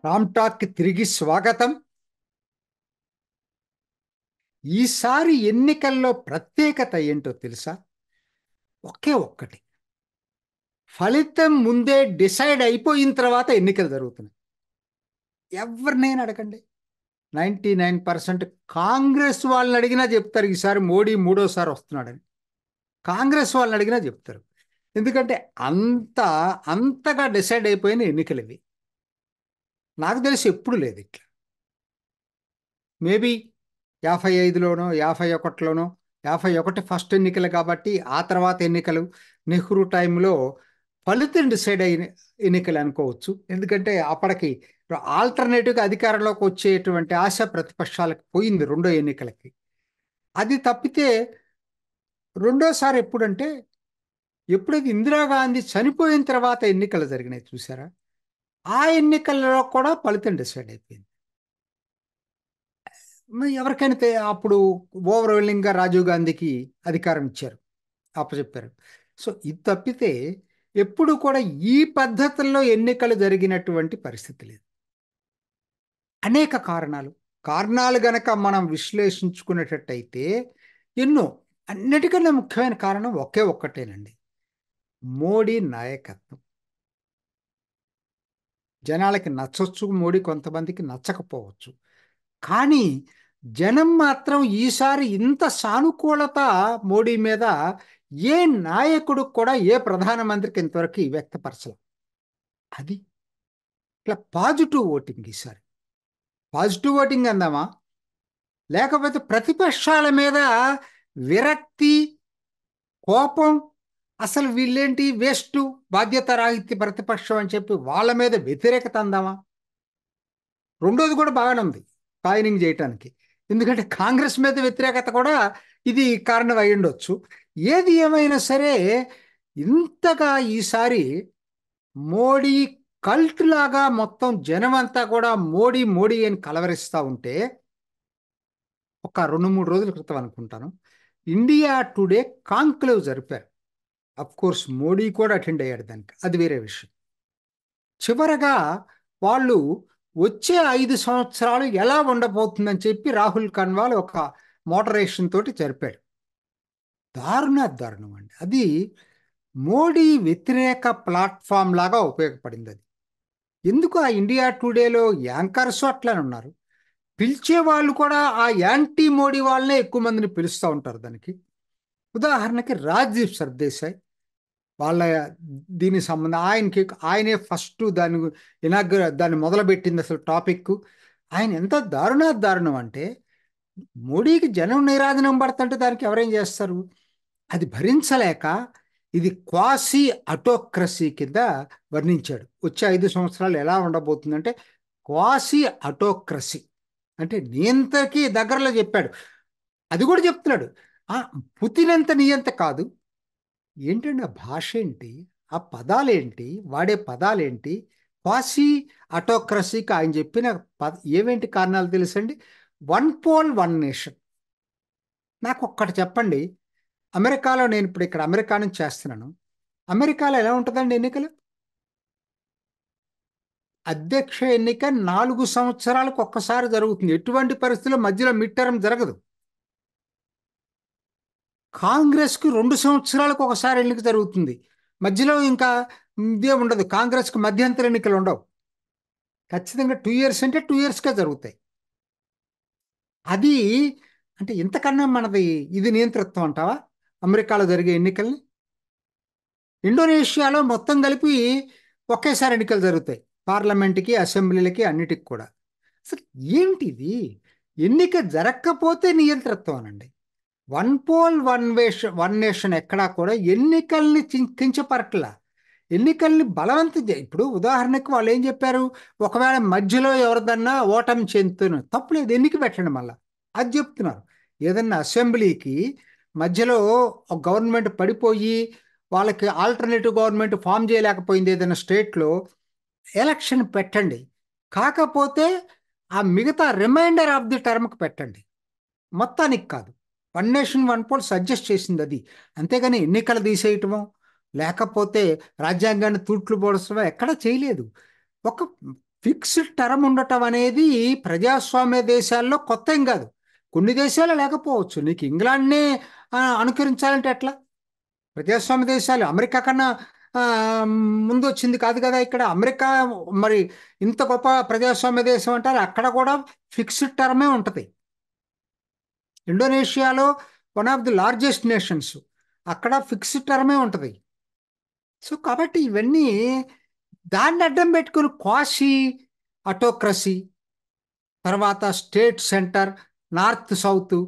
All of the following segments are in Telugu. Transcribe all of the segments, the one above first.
రామ్ టాక్కి తిరిగి స్వాగతం. ఈసారి ఎన్నికల్లో ప్రత్యేకత ఏంటో తెలుసా? ఒకే ఒక్కటి. ఫలితం ముందే డిసైడ్ అయిపోయిన తర్వాత ఎన్నికలు జరుగుతున్నాయి. ఎవరినైనా అడగండి, 99% కాంగ్రెస్ వాళ్ళని అడిగినా చెప్తారు ఈసారి మోడీ మూడోసారి వస్తున్నాడని. కాంగ్రెస్ వాళ్ళని అడిగినా చెప్తారు. ఎందుకంటే అంతగా డిసైడ్ అయిపోయిన ఎన్నికలు ఇవి. నాకు తెలిసి ఎప్పుడు లేదు ఇట్లా. మేబీ 55లోనో 51లోనో, 51 ఫస్ట్ ఎన్నికలు కాబట్టి ఆ తర్వాత ఎన్నికలు నెహ్రూ టైంలో ఫలితం డిసైడ్ అయిన ఎన్నికలు అనుకోవచ్చు. ఎందుకంటే అప్పటికి ఆల్టర్నేటివ్గా అధికారంలోకి వచ్చేటువంటి ఆశ ప్రతిపక్షాలకు పోయింది రెండో ఎన్నికలకి. అది తప్పితే రెండోసారి ఎప్పుడంటే ఎప్పుడైతే ఇందిరాగాంధీ చనిపోయిన తర్వాత ఎన్నికలు జరిగినాయి చూసారా, ఆ ఎన్నికల్లో కూడా ఫలితం డిసైడ్ అయిపోయింది. ఎవరికైనా అప్పుడు ఓవర్వెల్లింగ్గా రాజీవ్ గాంధీకి అధికారం ఇచ్చారు, అప్పచెప్పారు. సో ఇది తప్పితే ఎప్పుడు కూడా ఈ పద్ధతుల్లో ఎన్నికలు జరిగినటువంటి పరిస్థితి లేదు. అనేక కారణాలు గనక మనం విశ్లేషించుకునేటట్టయితే ఎన్నో. అన్నిటికన్నా ముఖ్యమైన కారణం ఒకే ఒక్కటేనండి: మోడీ నాయకత్వం. జనాలకి నచ్చొచ్చు మోడీ, కొంతమందికి నచ్చకపోవచ్చు. కానీ జనం మాత్రం ఈసారి ఇంత సానుకూలత మోడీ మీద ఏ నాయకుడు కూడా, ఏ ప్రధానమంత్రికి ఇంతవరకు వ్యక్తపరచలేదు. అది ఇట్లా పాజిటివ్ ఓటింగ్. ఈసారి పాజిటివ్ ఓటింగ్ అందామా, లేకపోతే ప్రతిపక్షాల మీద విరక్తి, కోపం, అసలు వీళ్ళేంటి వేస్ట్, బాధ్యత రాహిత్య ప్రతిపక్షం అని చెప్పి వాళ్ళ మీద వ్యతిరేకత అందామా? రెండోది కూడా బాగానే ఉంది కాయినింగ్ చేయటానికి. ఎందుకంటే కాంగ్రెస్ మీద వ్యతిరేకత కూడా ఇది కారణం అయి ఉండొచ్చు. ఏది ఏమైనా సరే ఇంతగా ఈసారి మోడీ కల్ట్ లాగా మొత్తం జనం అంతా కూడా మోడీ మోడీ అని కలవరిస్తూ ఉంటే, ఒక 2-3 రోజుల క్రితం అనుకుంటాను, ఇండియా టుడే కాంక్లేవ్ జరిపారు. అఫ్ కోర్స్ మోడీ కూడా అటెండ్ అయ్యాడు దానికి, అది వేరే విషయం. చివరగా వాళ్ళు వచ్చే 5 సంవత్సరాలు ఎలా ఉండబోతుందని చెప్పి రాహుల్ కన్వాల్ ఒక మోడరేషన్ తోటి జరిపాడు. దారుణం అండి అది. మోడీ వ్యతిరేక ప్లాట్ఫామ్ లాగా ఉపయోగపడింది అది. ఎందుకు ఆ ఇండియా టుడేలో యాంకర్స్ అట్లనే ఉన్నారు, పిలిచే వాళ్ళు కూడా ఆ యాంటీ మోడీ వాళ్ళనే ఎక్కువ మందిని పిలుస్తూ ఉంటారు దానికి. ఉదాహరణకి రాజీవ్ సర్దేశాయ్, వాళ్ళ దీని సంబంధం ఆయనే ఫస్ట్ దాన్ని మొదలుపెట్టింది అసలు టాపిక్. ఆయన ఎంత దారుణం అంటే, మోడీకి జనం నీరాజనం పడుతుంటే దానికి ఎవరేం చేస్తారు, అది భరించలేక ఇది క్వాసీ అటోక్రసీ కింద వర్ణించాడు. వచ్చే 5 సంవత్సరాలు ఎలా ఉండబోతుందంటే క్వాసీ అటోక్రసీ అంటే నియంతకి దగ్గరలో చెప్పాడు. అది కూడా చెప్తున్నాడు, పుతిన్ అంత నియంత కాదు. ఏంటండి ఆ భాష ఏంటి, ఆ పదాలేంటి, వాడే పదాలేంటి? క్వాసీ అటోక్రసీకి ఆయన చెప్పిన ఏమేంటి కారణాలు తెలుసండి? One poll one nation. నాకు ఒక్కటి చెప్పండి, అమెరికాలో, నేను ఇప్పుడు ఇక్కడ అమెరికా నుంచి చేస్తున్నాను, అమెరికాలో ఎలా ఉంటుందండి ఎన్నికలు? అధ్యక్ష ఎన్నిక 4 సంవత్సరాలకు ఒక్కసారి జరుగుతుంది. ఎటువంటి పరిస్థితుల్లో మధ్యలో మిడ్ టర్మ్ జరగదు. కాంగ్రెస్కి 2 సంవత్సరాలకు ఒకసారి ఎన్నిక జరుగుతుంది. మధ్యలో ఇంకా ఇదే ఉండదు. కాంగ్రెస్కి మధ్యంతర ఎన్నికలు ఉండవు. ఖచ్చితంగా 2 years అంటే 2 yearsకే జరుగుతాయి. అది అంటే ఇంతకన్నా మనది ఇది నియంతృత్వం అంటావా అమెరికాలో జరిగే ఎన్నికల్ని? ఇండోనేషియాలో మొత్తం కలిపి ఒకేసారి ఎన్నికలు జరుగుతాయి, పార్లమెంట్కి, అసెంబ్లీలకి, అన్నిటికి కూడా. అసలు ఏంటిది? ఎన్నిక జరగకపోతే నియంతృత్వం అనండి. వన్ పోల్ వన్ నేషన్ ఎక్కడా కూడా ఎన్నికల్ని కించపరట్ల, ఎన్నికల్ని ఇప్పుడు ఉదాహరణకు వాళ్ళు ఏం చెప్పారు, ఒకవేళ మధ్యలో ఎవరిదన్నా ఓటమి చెందుతున్నారు తప్పులేదు, ఎన్నిక పెట్టండి మళ్ళా, అది చెప్తున్నారు. ఏదన్నా అసెంబ్లీకి మధ్యలో ఒక గవర్నమెంట్ పడిపోయి వాళ్ళకి ఆల్టర్నేటివ్ గవర్నమెంట్ ఫామ్ చేయలేకపోయింది ఏదైనా స్టేట్లో, ఎలక్షన్ పెట్టండి. కాకపోతే ఆ మిగతా రిమైండర్ ఆఫ్ ది టర్మ్కి పెట్టండి, మొత్తానికి కాదు. One nation one poll suggest చేసింది అది. అంతేగాని ఎన్నికలు తీసేయటమో లేకపోతే రాజ్యాంగాన్ని తూట్లు పోడసమో ఎక్కడా చేయలేదు. ఒక ఫిక్స్డ్ టర్మ్ ఉండటం అనేది ప్రజాస్వామ్య దేశాల్లో కొత్త ఏం కాదు. కొన్ని దేశాలు లేకపోవచ్చు. నీకు ఇంగ్లాండ్నే అనుకరించాలంటే ఎట్లా? ప్రజాస్వామ్య దేశాలు అమెరికా కన్నా ఆ, ముందు వచ్చింది కాదు కదా. ఇక్కడ అమెరికా మరి ఇంత గొప్ప ప్రజాస్వామ్య దేశం అంటారు, అక్కడ కూడా ఫిక్స్డ్ టర్మే ఉంటుంది. ఇండోనేషియాలో one of the largest nations, అక్కడ ఫిక్స్డ్ టర్మే ఉంటుంది. సో కాబట్టి ఇవన్నీ దాన్ని అడ్డం పెట్టుకుని క్వాషీ అటోక్రసీ, తర్వాత స్టేట్ సెంటర్, నార్త్ సౌత్,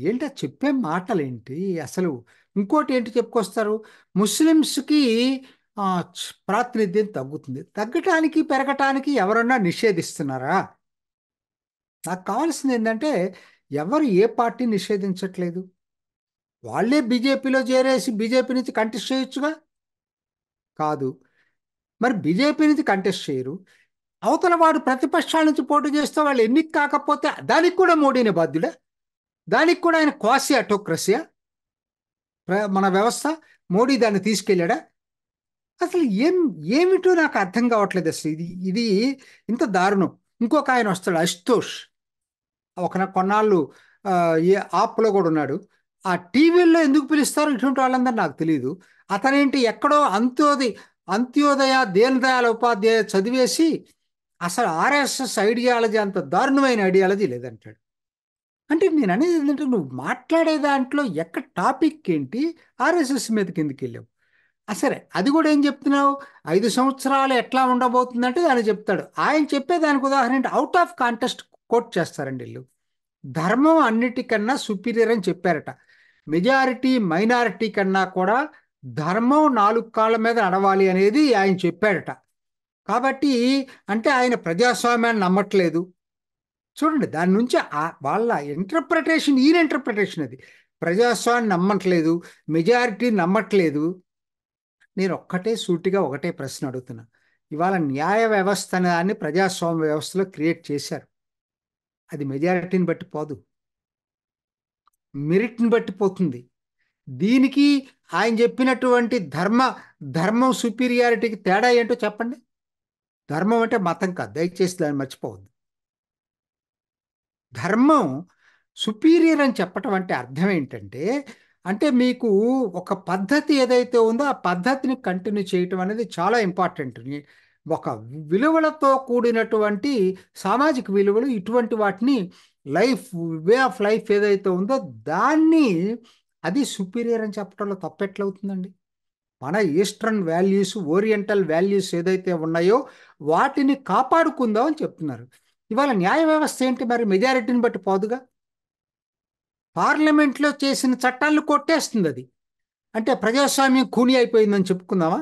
ఏంటో చెప్పే మాటలేంటి అసలు? ఇంకోటి ఏంటి చెప్పుకొస్తారు, ముస్లిమ్స్కి ప్రాతినిధ్యం తగ్గుతుంది. తగ్గటానికి పెరగటానికి ఎవరన్నా నిషేధిస్తున్నారా? నాకు కావాల్సింది ఏంటంటే, ఎవరు ఏ పార్టీ నిషేధించట్లేదు. వాళ్ళే బీజేపీలో చేరేసి బీజేపీ నుంచి కంటెస్ట్ చేయొచ్చుగా. కాదు. మరి బీజేపీ నుంచి కంటెస్ట్ చేయరు. అవతల వాడు ప్రతిపక్షాల నుంచి పోటీ చేస్తే వాళ్ళు ఎన్నిక కాకపోతే దానికి కూడా మోడీనే బాధ్యుడా? దానికి కూడా ఆయన క్వాసీ అటోక్రసీయా మన వ్యవస్థ? మోడీ దాన్ని తీసుకెళ్ళాడా? అసలు ఏమిటో నాకు అర్థం కావట్లేదు అసలు. ఇది ఇది ఇంత దారుణం. ఇంకొక ఆయన వస్తాడు, అశుతోష్, కొన్నాళ్ళు ఆ, ఏ ఆప్లో కూడా ఉన్నాడు. ఆ టీవీల్లో ఎందుకు పిలుస్తారో ఇటువంటి వాళ్ళందరూ నాకు తెలియదు. అతనేంటి ఎక్కడో అంత్యోదయ దీన్ దయాళ్ ఉపాధ్యాయ చదివేసి అసలు ఆర్ఎస్ఎస్ ఐడియాలజీ అంత దారుణమైన ఐడియాలజీ లేదంటాడు. అంటే నేను అనేది ఏంటంటే, నువ్వు మాట్లాడే దాంట్లో ఎక్కడ టాపిక్ ఏంటి, ఆర్ఎస్ఎస్ మీదకి ఎందుకు వెళ్ళావు? సరే, అది కూడా ఏం చెప్తున్నావు, 5 సంవత్సరాలు ఎట్లా ఉండబోతుందంటే దాన్ని చెప్తాడు. ఆయన చెప్పే దానికి ఉదాహరణ ఏంటి, అవుట్ ఆఫ్ కాంటెస్ట్ కోట్ చేస్తారండి వీళ్ళు. ధర్మం అన్నిటికన్నా సుపీరియర్ అని చెప్పారట. మెజారిటీ మైనారిటీ కన్నా కూడా ధర్మం 4 కాళ్ళ మీద నడవాలి అనేది ఆయన చెప్పాడట. కాబట్టి అంటే ఆయన ప్రజాస్వామ్యాన్ని నమ్మట్లేదు. చూడండి, దాని నుంచి వాళ్ళ ఇంటర్ప్రిటేషన్, ఈయన ఇంటర్ప్రిటేషన్ అది. ప్రజాస్వామ్యం నమ్మట్లేదు, మెజారిటీ నమ్మట్లేదు. నేను ఒక్కటే సూటిగా ఒకటే ప్రశ్న అడుగుతున్నా. ఇవాళ న్యాయ వ్యవస్థ అనే దాన్ని ప్రజాస్వామ్య వ్యవస్థలో క్రియేట్ చేశారు. అది మెజారిటీని బట్టి పోదు, మెరిట్ని బట్టి పోతుంది. దీనికి ఆయన చెప్పినటువంటి ధర్మం సుపీరియారిటీకి తేడా ఏంటో చెప్పండి. ధర్మం అంటే మతం కాదు, దయచేసి దాన్ని మర్చిపోవద్దు. ధర్మం సుపీరియర్ అని చెప్పటం అంటే అర్థం ఏంటంటే, అంటే మీకు ఒక పద్ధతి ఏదైతే ఉందో ఆ పద్ధతిని కంటిన్యూ చేయటం అనేది చాలా ఇంపార్టెంట్. ఒక విలువలతో కూడినటువంటి సామాజిక విలువలు, ఇటువంటి వాటిని లైఫ్, వే ఆఫ్ లైఫ్ ఏదైతే ఉందో దాన్ని, అది సుపీరియర్ అని చెప్పడంలో తప్పెట్లవుతుందండి? మన ఈస్టర్న్ వాల్యూస్, ఓరియంటల్ వాల్యూస్ ఏదైతే ఉన్నాయో వాటిని కాపాడుకుందాం అని చెప్తున్నారు. ఇవాళ న్యాయ వ్యవస్థ ఏంటి మరి? మెజారిటీని బట్టి పోదుగా. పార్లమెంట్లో చేసిన చట్టాలను కొట్టేస్తుంది అది. అంటే ప్రజాస్వామ్యం ఖూనీ అయిపోయిందని చెప్పుకుందామా?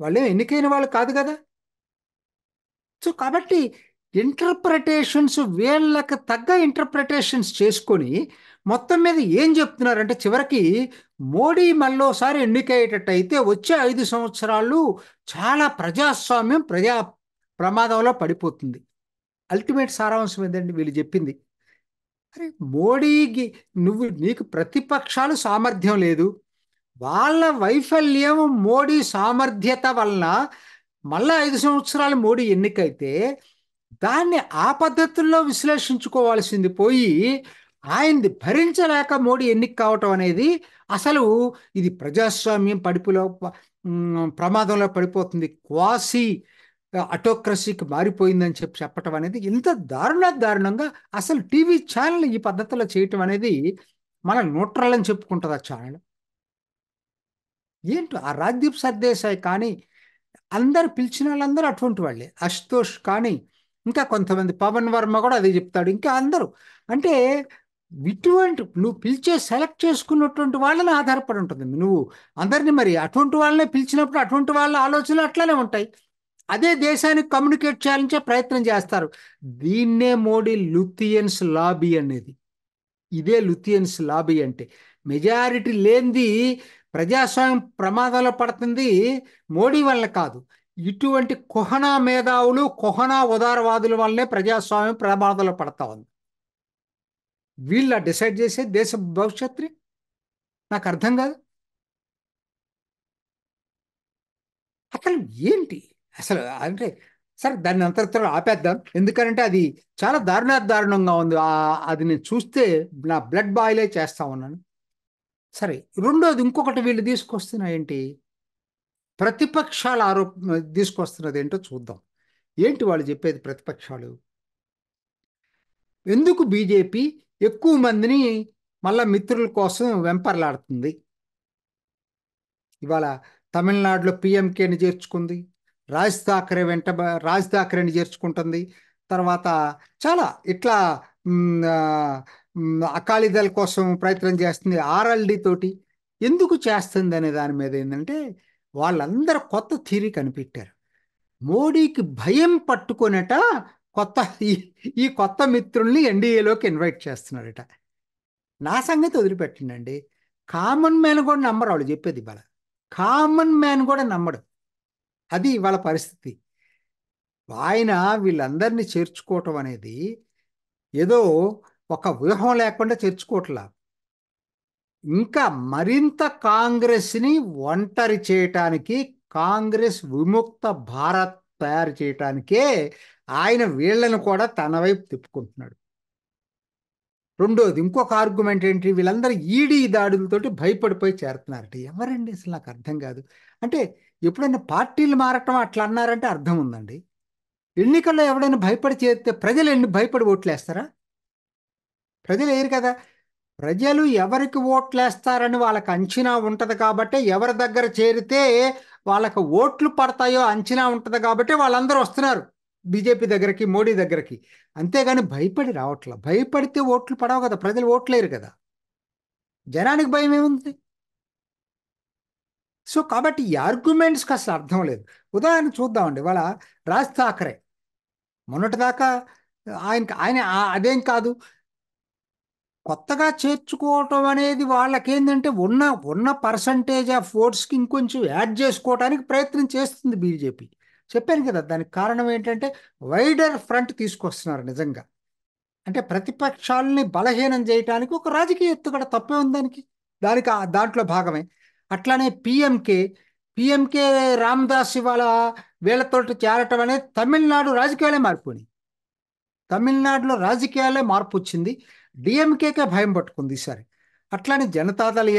వాళ్ళే ఎన్నికైన వాళ్ళు కాదు కదా. సో కాబట్టి ఇంటర్ప్రిటేషన్స్, వీళ్ళకి తగ్గ ఇంటర్ప్రిటేషన్స్ చేసుకొని మొత్తం మీద ఏం చెప్తున్నారంటే, చివరికి మోడీ మళ్ళోసారి ఎన్నికయ్యేటట్టు అయితే వచ్చే 5 సంవత్సరాలు చాలా ప్రజాస్వామ్యం ప్రమాదంలో పడిపోతుంది. అల్టిమేట్ సారాంశం ఏంటండి వీళ్ళు చెప్పింది? అరే మోడీకి, నీకు ప్రతిపక్షాలు సామర్థ్యం లేదు, వాళ్ళ వైఫల్యం మోడీ సామర్థ్యత వలన మళ్ళా 5 సంవత్సరాలు మోడీ ఎన్నికైతే దాన్ని ఆ పద్ధతుల్లో విశ్లేషించుకోవాల్సింది పోయి, ఆయనది భరించలేక మోడీ ఎన్నిక కావటం అనేది అసలు ఇది ప్రజాస్వామ్యం ప్రమాదంలో పడిపోతుంది, క్వాసీ అటోక్రసీకి మారిపోయిందని చెప్పటం అనేది ఇంత దారుణంగా అసలు టీవీ ఛానల్ ఈ పద్ధతిలో చేయటం అనేది మన న్యూట్రల్ అని చెప్పుకుంటుంది ఆ ఛానల్. ఏంటో ఆ రాజ్దీప్ సర్దేశాయ్ కానీ, అందరు పిలిచిన వాళ్ళందరూ అటువంటి వాళ్ళే. అశుతోష్ కానీ, ఇంకా కొంతమంది, పవన్ వర్మ కూడా అదే చెప్తాడు, ఇంకా అందరూ. అంటే ఇటువంటి నువ్వు సెలెక్ట్ చేసుకున్నటువంటి వాళ్ళని ఆధారపడి ఉంటుంది. నువ్వు అందరినీ మరి అటువంటి వాళ్ళనే పిలిచినప్పుడు అటువంటి వాళ్ళ ఆలోచనలు అట్లానే ఉంటాయి. అదే దేశానికి కమ్యూనికేట్ చేయాలంటే ప్రయత్నం చేస్తారు. దీన్నే మోడీ లుథియన్స్ లాబీ అనేది. ఇదే లుథియన్స్ లాబీ అంటే. మెజారిటీ లేనిది ప్రజాస్వామ్యం ప్రమాదంలో పడుతుంది మోడీ వల్ల కాదు, ఇటువంటి కుహనా మేధావులు, కుహనా ఉదారవాదుల వల్లనే ప్రజాస్వామ్యం ప్రమాదంలో పడతా ఉంది. వీళ్ళ డిసైడ్ చేసే దేశ భవిష్యత్తుని నాకు అర్థం కాదు. అసలు ఏంటి అసలు అంటే సరే దాన్ని అంతటితో ఆపేద్దాం, ఎందుకంటే అది చాలా దారుణంగా ఉంది. అది నేను చూస్తే నా బ్లడ్ బాయిలే చేస్తా ఉన్నాను. సరే, రెండోది ఇంకొకటి వీళ్ళు తీసుకొస్తున్న ఏంటి, ప్రతిపక్షాల తీసుకొస్తున్నది ఏంటో చూద్దాం. ఏంటి వాళ్ళు చెప్పేది? ప్రతిపక్షాలు ఎందుకు బీజేపీ ఎక్కువ మందిని మళ్ళా మిత్రుల కోసం వెంపర్లాడుతుంది? ఇవాళ తమిళనాడులో పిఎంకేని చేర్చుకుంది, రాజ్ థాకరేని చేర్చుకుంటుంది. తర్వాత చాలా ఇట్లా అకాలీదళ కోసం ప్రయత్నం చేస్తుంది, ఆర్ఎల్డి తోటి. ఎందుకు చేస్తుంది అనే దాని మీద ఏంటంటే వాళ్ళందరూ కొత్త థియరీ కనిపెట్టారు. మోడీకి భయం పట్టుకొనట కొత్త ఈ ఈ కొత్త మిత్రుల్ని ఎన్డీఏలోకి ఇన్వైట్ చేస్తున్నారట. నా సంగతి వదిలిపెట్టండి, కామన్ మ్యాన్ కూడా నమ్మరు వాళ్ళు చెప్పేది. ఇవాళ కామన్ మ్యాన్ కూడా నమ్మడు. అది ఇవాళ పరిస్థితి. ఆయన వీళ్ళందరినీ చేర్చుకోవటం అనేది ఏదో ఒక వ్యూహం లేకుండా చేర్చుకోవట్లా, ఇంకా మరింత కాంగ్రెస్ని ఒంటరి చేయటానికి, కాంగ్రెస్ విముక్త భారత్ తయారు చేయటానికే ఆయన వీళ్ళను కూడా తన వైపు తిప్పుకుంటున్నాడు. రెండోది ఇంకొక ఆర్గ్యుమెంట్ ఏంటి, వీళ్ళందరూ ఈడీ దాడులతోటి భయపడిపోయి చేరుతున్నారట. ఎవరండి అసలు? నాకు అర్థం కాదు. అంటే ఎప్పుడైనా పార్టీలు మారటం అట్లా అన్నారంటే అర్థం ఉందండి. ఎన్నికల్లో ఎవడైనా భయపడి చేరితే ప్రజలు భయపడి ఓట్లేస్తారా? ప్రజలు వేయరు కదా. ప్రజలు ఎవరికి ఓట్లేస్తారని వాళ్ళకి అంచనా ఉంటుంది కాబట్టి, ఎవరి దగ్గర చేరితే వాళ్ళకు ఓట్లు పడతాయో అంచనా ఉంటుంది కాబట్టి వాళ్ళందరూ వస్తున్నారు బీజేపీ దగ్గరికి, మోడీ దగ్గరికి. అంతేగాని భయపడి రావట్లా. భయపడితే ఓట్లు పడవు కదా, ప్రజలు ఓట్లేరు కదా. జనానికి భయం ఏముంది? సో కాబట్టి ఈ ఆర్గ్యుమెంట్స్కి అసలు అర్థం లేదు. ఉదాహరణ చూద్దామండి. వాళ్ళ రాజ్ ఠాకరే మొన్నటిదాకా ఆయన అదేం కాదు, కొత్తగా చేర్చుకోవటం అనేది వాళ్ళకేంటంటే ఉన్న ఉన్న పర్సంటేజ్ ఆఫ్ ఓట్స్కి ఇంకొంచెం యాడ్ చేసుకోవడానికి ప్రయత్నం చేస్తుంది బీజేపీ. చెప్పాను కదా, దానికి కారణం ఏంటంటే వైడర్ ఫ్రంట్ తీసుకొస్తున్నారు నిజంగా. అంటే ప్రతిపక్షాలని బలహీనం చేయడానికి ఒక రాజకీయ ఎత్తుగడ, తప్పే ఉంది దానికి. దాంట్లో భాగమే. అట్లానే పిఎంకే రామదాస్ ఇవాళ వీళ్ళతోటి చేరటం అనేది తమిళనాడు రాజకీయాలే మారిపోయినాయి. తమిళనాడులో రాజకీయాలే మార్పు వచ్చింది. డిఎంకేకే భయం పట్టుకుంది ఈసారి. అట్లానే జనతాదళ్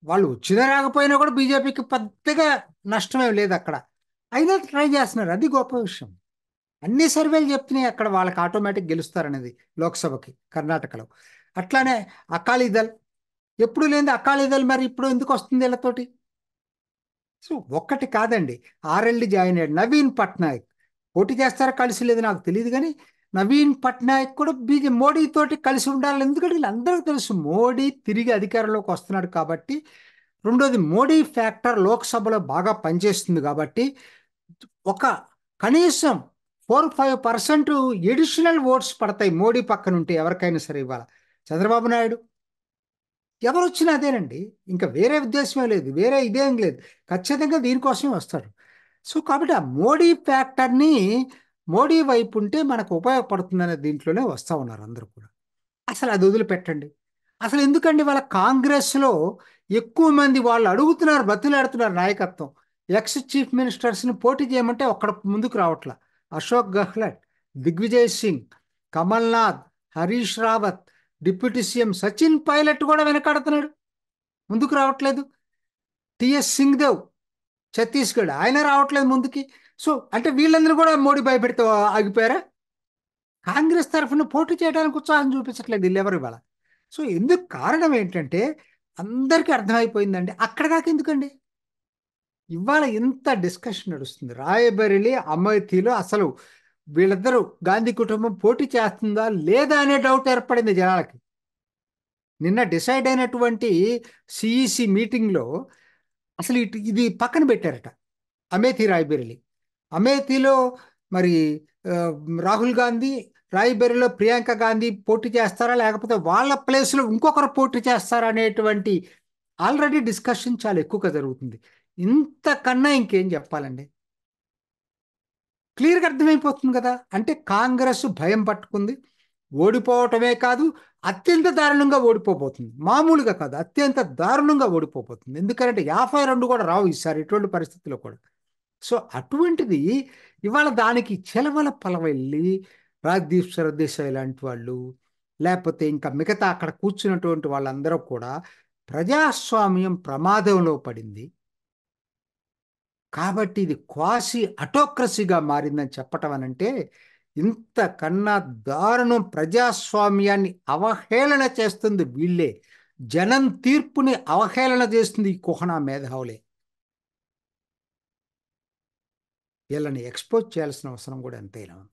వాళ్ళు వచ్చినా రాకపోయినా కూడా బీజేపీకి పెద్దగా నష్టమేం లేదు అక్కడ. అయినా ట్రై చేస్తున్నారు, అది గొప్ప విషయం. అన్ని సర్వేలు చెప్తున్నాయి అక్కడ వాళ్ళకి ఆటోమేటిక్ గెలుస్తారనేది లోక్సభకి కర్ణాటకలో. అట్లానే అకాలీదళ్, ఎప్పుడు లేని అకాలీదళ్ మరి ఇప్పుడు ఎందుకు వస్తుంది వీళ్ళతోటి? సో ఒక్కటి కాదండి, ఆర్ఎల్డి జాయిన్ అయ్యాడు. నవీన్ పట్నాయక్ పోటీ చేస్తారా కలిసి లేదు నాకు తెలియదు, కానీ నవీన్ పట్నాయక్ కూడా మోడీతోటి కలిసి ఉండాలి. ఎందుకంటే వీళ్ళందరికీ తెలుసు మోడీ తిరిగి అధికారంలోకి వస్తున్నాడు కాబట్టి. రెండోది మోడీ ఫ్యాక్టర్ లోక్సభలో బాగా పనిచేస్తుంది కాబట్టి ఒక కనీసం 4-5% ఎడిషనల్ ఓట్స్ పడతాయి మోడీ పక్కన ఉంటే ఎవరికైనా సరే. ఇవాళ చంద్రబాబు నాయుడు ఎవరు వచ్చినా అదేనండి, ఇంకా వేరే ఉద్దేశమే లేదు, వేరే ఇదేం లేదు, ఖచ్చితంగా దీనికోసమే వస్తారు. సో కాబట్టి ఆ మోడీ ఫ్యాక్టర్ని మోడీ వైపు ఉంటే మనకు ఉపయోగపడుతుందనే దీంట్లోనే వస్తూ ఉన్నారు అందరూ కూడా. అసలు అది వదిలిపెట్టండి. అసలు ఎందుకండి వాళ్ళ కాంగ్రెస్లో ఎక్కువ మంది వాళ్ళు అడుగుతున్నారు, బతులాడుతున్నారు నాయకత్వం. ఎక్స్ చీఫ్ మినిస్టర్స్ని పోటీ చేయమంటే ఒక్కడ ముందుకు రావట్లా. అశోక్ గెహ్లట్, దిగ్విజయ్ సింగ్, కమల్నాథ్, హరీష్ రావత్, డిప్యూటీ సీఎం సచిన్ పైలట్ కూడా వెనకాడుతున్నాడు, ముందుకు రావట్లేదు. టిఎస్ సింగ్దేవ్ ఛత్తీస్గఢ్, ఆయన రావట్లేదు ముందుకి. సో అంటే వీళ్ళందరూ కూడా మోడీ భయపెడితే ఆగిపోయారా? కాంగ్రెస్ తరఫున పోటీ చేయడానికి ఉత్సాహం చూపించట్లేదు వీళ్ళెవరు ఇవాళ. సో ఎందుకు కారణం ఏంటంటే అందరికీ అర్థమైపోయిందండి. అక్కడ దాకా ఎందుకండి ఇవాళ ఇంత డిస్కషన్ నడుస్తుంది? రాయబరేలీ, అమేథీలో అసలు వీళ్ళిద్దరూ గాంధీ కుటుంబం పోటీ చేస్తుందా లేదా అనే డౌట్ ఏర్పడింది జనాలకి. నిన్న డిసైడ్ అయినటువంటి సిఈసి మీటింగ్లో అసలు ఇది పక్కన పెట్టారట, అమేథీ రాయబరేలీ. అమేథీలో మరి ఆ, రాహుల్ గాంధీ, రాయ్బరేలీలో ప్రియాంక గాంధీ పోటీ చేస్తారా లేకపోతే వాళ్ళ ప్లేస్లో ఇంకొకరు పోటీ చేస్తారా అనేటువంటి ఆల్రెడీ డిస్కషన్ చాలా ఎక్కువగా జరుగుతుంది. ఇంతకన్నా ఇంకేం చెప్పాలండి? క్లియర్గా అర్థమైపోతుంది కదా. అంటే కాంగ్రెస్ భయం పట్టుకుంది, ఓడిపోవటమే కాదు అత్యంత దారుణంగా ఓడిపోబోతుంది. మామూలుగా కాదు, అత్యంత దారుణంగా ఓడిపోబోతుంది. ఎందుకంటే 52 కూడా రావు ఈసారి ఎటువంటి పరిస్థితుల్లో కూడా. సో అటువంటిది ఇవాళ దానికి చెలవల పలవెళ్ళి రాజ్దీప్ సర్దేశాయ్ లాంటి వాళ్ళు, లేకపోతే ఇంకా మిగతా అక్కడ కూర్చున్నటువంటి వాళ్ళందరూ కూడా ప్రజాస్వామ్యం ప్రమాదంలో పడింది, కాబట్టి ఇది క్వాసి అటోక్రసీగా మారిందని చెప్పటం అనంటే ఇంతకన్నా దారుణం. ప్రజాస్వామ్యాన్ని అవహేళన చేస్తుంది వీళ్ళే, జనం తీర్పుని అవహేళన చేస్తుంది ఈ కుహనా మేధావులే. వీళ్ళని ఎక్స్పోజ్ చేయాల్సిన అవసరం కూడా ఎంతైనా ఉంది.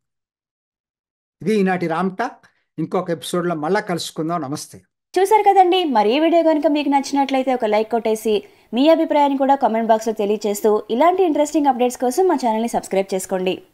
ఇది ఈనాటి రామ్ టాక్. ఇంకొక ఎపిసోడ్లో మళ్ళా కలుసుకుందాం. నమస్తే. చూసారు కదండి. మరి ఈ వీడియో కనుక మీకు నచ్చినట్లయితే ఒక లైక్ కొట్టేసి మీ అభిప్రాయాన్ని కూడా కామెంట్ బాక్స్లో తెలియజేస్తూ ఇలాంటి ఇంట్రెస్టింగ్ అప్డేట్స్ కోసం మా ఛానల్ని సబ్స్క్రైబ్ చేసుకోండి.